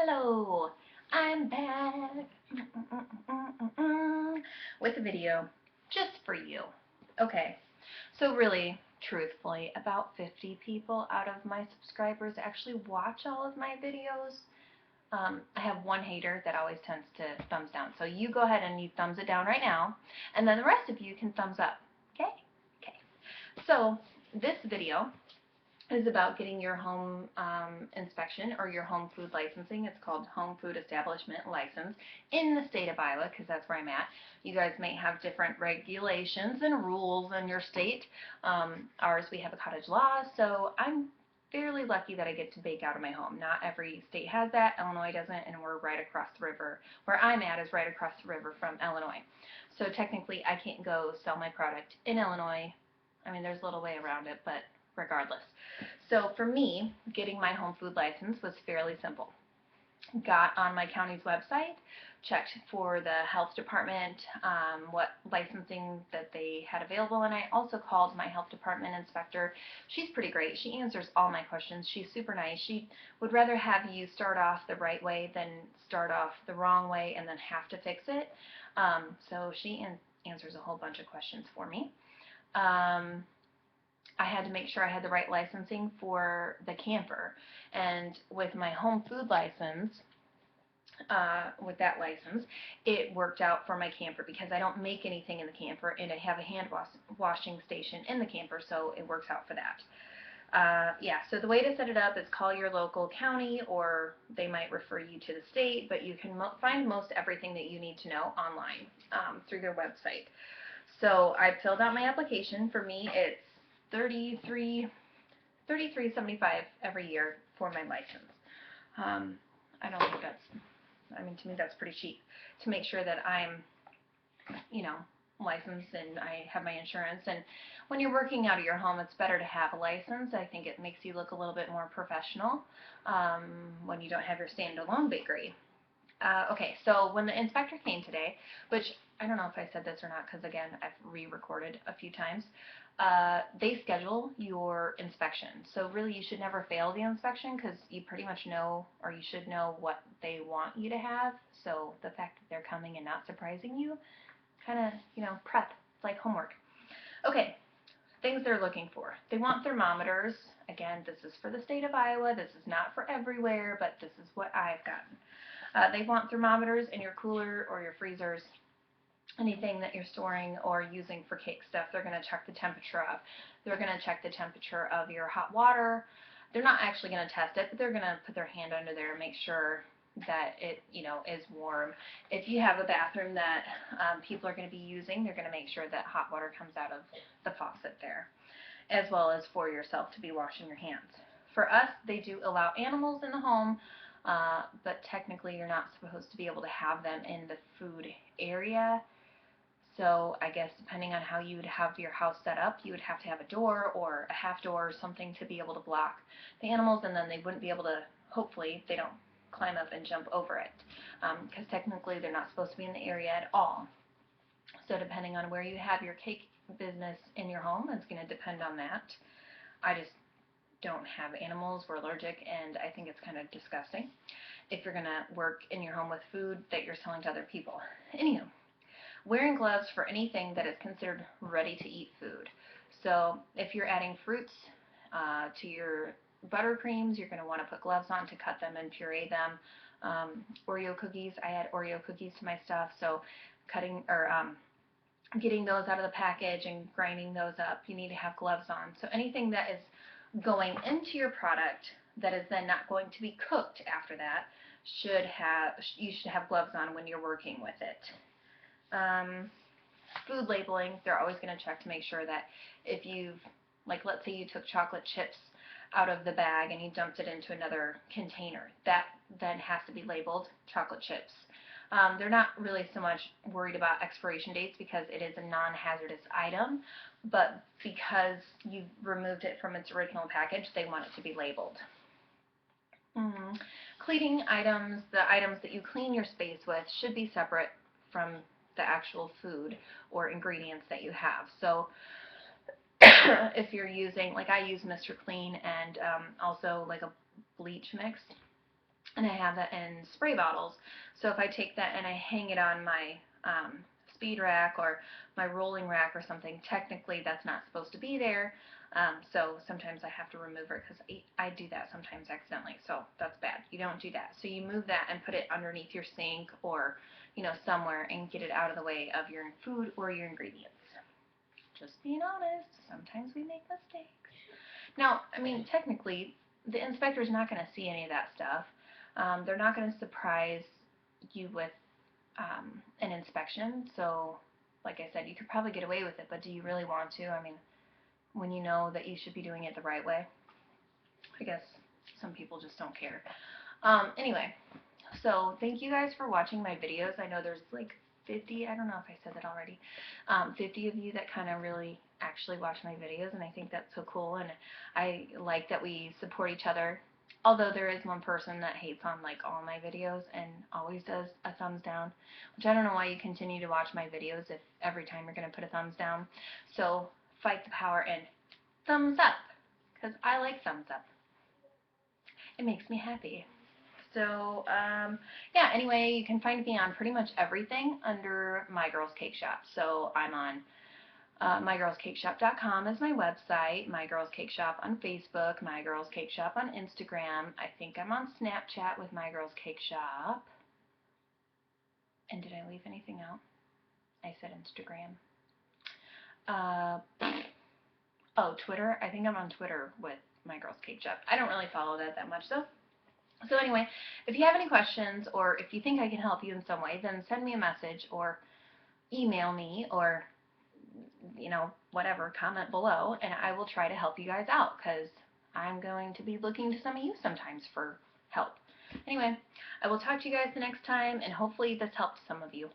Hello, I'm back with a video just for you. Okay, so really, truthfully, about 50 people out of my subscribers actually watch all of my videos. I have one hater that always tends to thumbs down. So you go ahead and you thumbs it down right now, and then the rest of you can thumbs up. Okay? Okay. So this video is about getting your home inspection or your home food licensing. It's called Home Food Establishment License in the state of Iowa because that's where I'm at. You guys may have different regulations and rules in your state. Ours, we have a cottage law, so I'm fairly lucky that I get to bake out of my home. Not every state has that. Illinois doesn't, and we're right across the river. Where I'm at is right across the river from Illinois. So technically, I can't go sell my product in Illinois. I mean, there's a little way around it, but regardless. So for me, getting my home food license was fairly simple. Got on my county's website, checked for the health department, what licensing that they had available, and I also called my health department inspector. She's pretty great. She answers all my questions. She's super nice. She would rather have you start off the right way than start off the wrong way and then have to fix it. So she answers a whole bunch of questions for me. I had to make sure I had the right licensing for the camper. And with my home food license, with that license, it worked out for my camper because I don't make anything in the camper and I have a hand washing station in the camper, so it works out for that. Yeah, so the way to set it up is call your local county, or they might refer you to the state, but you can find most everything that you need to know online through their website. So I filled out my application. For me, it's $33.75 every year for my license. I don't think to me that's pretty cheap to make sure that I'm, you know, licensed and I have my insurance. And when you're working out of your home, it's better to have a license. I think it makes you look a little bit more professional when you don't have your standalone bakery. Okay, so when the inspector came today, which I don't know if I said this or not because, again, I've re-recorded a few times, they schedule your inspection. So really you should never fail the inspection because you pretty much know, or you should know, what they want you to have. So the fact that they're coming and not surprising you, kind of, prep. It's like homework. Okay, things they're looking for. They want thermometers. Again, this is for the state of Iowa. This is not for everywhere, but this is what I've gotten. They want thermometers in your cooler or your freezers, anything that you're storing or using for cake stuff. They're going to check the temperature of. They're going to check the temperature of your hot water. They're not actually going to test it, but they're going to put their hand under there and make sure that it, is warm. If you have a bathroom that people are going to be using, they're going to make sure that hot water comes out of the faucet there, as well as for yourself to be washing your hands. For us, they do allow animals in the home, but technically you're not supposed to be able to have them in the food area. So I guess depending on how you would have your house set up, you would have to have a door or a half door or something to be able to block the animals, and then they wouldn't be able to, hopefully, they don't climb up and jump over it, because technically they're not supposed to be in the area at all. So depending on where you have your cake business in your home, it's going to depend on that. I just don't have animals. We're allergic, and I think it's kind of disgusting if you're going to work in your home with food that you're selling to other people. Anywho, wearing gloves for anything that is considered ready-to-eat food. So if you're adding fruits to your buttercreams, you're going to want to put gloves on to cut them and puree them. Oreo cookies, I add Oreo cookies to my stuff, so cutting or getting those out of the package and grinding those up, you need to have gloves on. So anything that is going into your product that is then not going to be cooked after that you should have gloves on when you're working with it. Food labeling, they're always going to check to make sure that if you've, like, let's say you took chocolate chips out of the bag and you dumped it into another container, that then has to be labeled chocolate chips. They're not really so much worried about expiration dates because it is a non-hazardous item, but because you removed it from its original package, they want it to be labeled. Cleaning items, the items that you clean your space with, should be separate from the actual food or ingredients that you have. So if you're using, like I use Mr. Clean and also like a bleach mix, and I have that in spray bottles. So if I take that and I hang it on my speed rack or my rolling rack or something, technically that's not supposed to be there. So sometimes I have to remove it because I do that sometimes accidentally. So that's bad. You don't do that. So you move that and put it underneath your sink or somewhere and get it out of the way of your food or your ingredients. Just being honest, sometimes we make mistakes. Now, I mean, technically, the inspector's not going to see any of that stuff. They're not going to surprise you with an inspection. So, like I said, you could probably get away with it, but do you really want to? I mean, when you know that you should be doing it the right way. I guess some people just don't care. Anyway, so thank you guys for watching my videos. I know there's like 50, I don't know if I said that already, 50 of you that kind of really actually watch my videos, and I think that's so cool, and I like that we support each other. Although there is one person that hates on like all my videos and always does a thumbs down, which I don't know why you continue to watch my videos if every time you're going to put a thumbs down. So fight the power and thumbs up, because I like thumbs up. It makes me happy. So, yeah, anyway, you can find me on pretty much everything under My Girls Cake Shop. So I'm on mygirlscakeshop.com is my website, My Girls Cake Shop on Facebook, My Girls Cake Shop on Instagram. I think I'm on Snapchat with My Girls Cake Shop. And did I leave anything out? I said Instagram. Oh, Twitter. I think I'm on Twitter with My Girls Cake Shop. I don't really follow that much though. So anyway, if you have any questions or if you think I can help you in some way, then send me a message or email me or, whatever, comment below, and I will try to help you guys out because I'm going to be looking to some of you sometimes for help. Anyway, I will talk to you guys the next time, and hopefully this helped some of you.